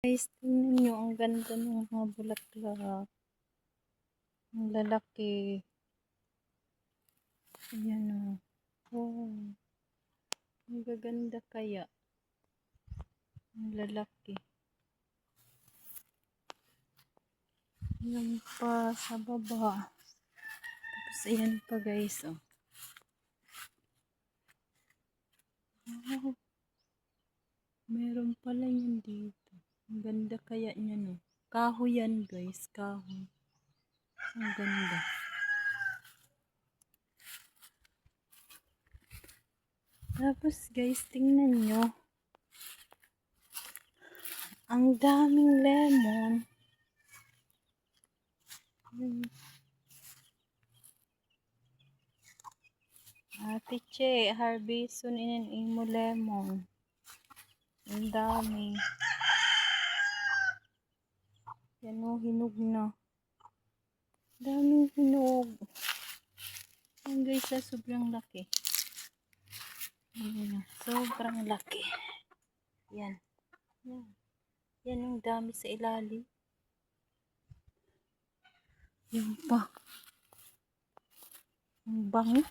Guys, tingnan nyo, ang ganda ng mga bulaklak. Ang lalaki. Ayan o. Oh. Ang gaganda kaya. Ang lalaki. Ayan pa sa baba. Tapos ayan pa guys o. Oh. Meron pala yun dito. Ang ganda kaya niya no. Kahoy yan guys. Kahoy. Ang ganda. Tapos guys, tingnan nyo. Ang daming lemon. Ate Che, harveston inin imo lemon. Ang dami. Yan o, hinog na. Daming hinog. Yan guys, sobrang laki. Sobrang laki. Yan. Yan. Yan ang dami sa ilalim. Yan pa. Ang bango.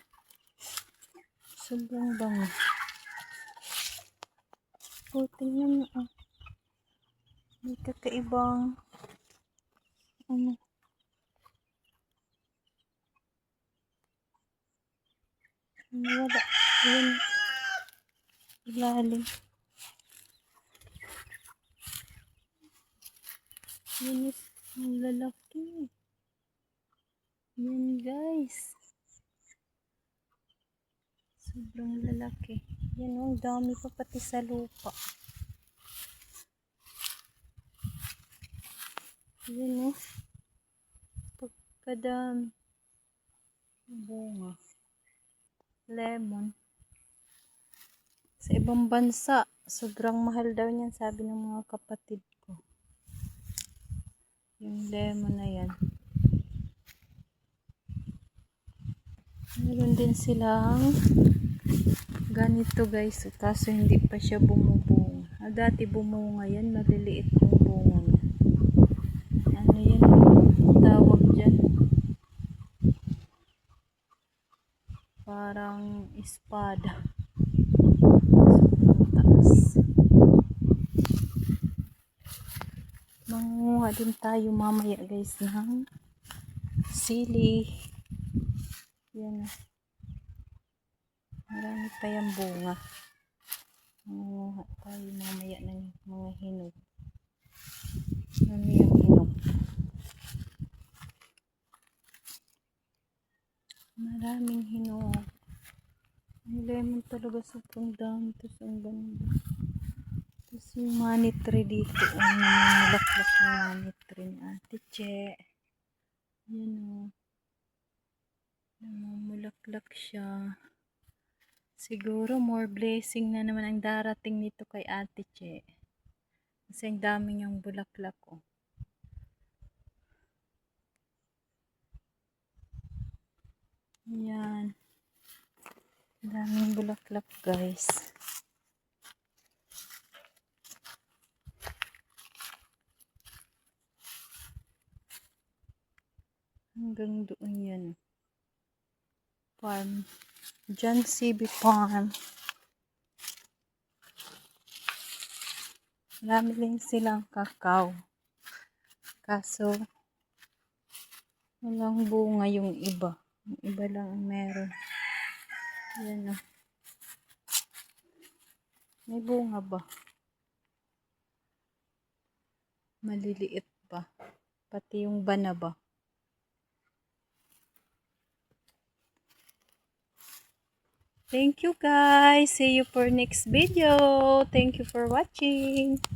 Sobrang bango. O, tingnan mo. Oh. May kakaibang ano. Wala. Yan. Ilalim. Yan is ang lalaki. Yan guys. Sobrang lalaki. Yan o, dami pa pati sa lupa. Yan o. Pagkadami. Bunga. Lemon. Sa ibang bansa, sobrang mahal daw niyan, sabi ng mga kapatid ko. Yung lemon na yan. Meron din silang ganito guys, kaso hindi pa siya bumubunga. Dati bumunga yan, maliliit yung bunga niya. Ano yan? Tawag dyan. Parang espada. Sobrang taas. Mangunguha din tayo mamaya guys ng sili. Yan. Marami pa yung bunga. Mangunguha tayo mamaya ng mga hinog. Ano yung hinog? Maraming hinog. Ang lemon talaga sobrang dami. Tapos ang ganda. Tapos yung money tree dito. Ang namulaklak yung money tree ni Ate Che. Yan o. Namumulaklak siya. Siguro more blessing na naman ang darating nito kay Ate Che. Kasi ang dami niyang bulaklak o. Yan. Daming bulaklak guys. Hanggang doon yan. Farm. John CB Farm. Marami din silang kakao. Kaso walang bunga yung iba. Yung iba lang ang meron. Yan o. May bunga ba? Maliliit pa. Pati yung bana ba? Thank you guys. See you for next video. Thank you for watching.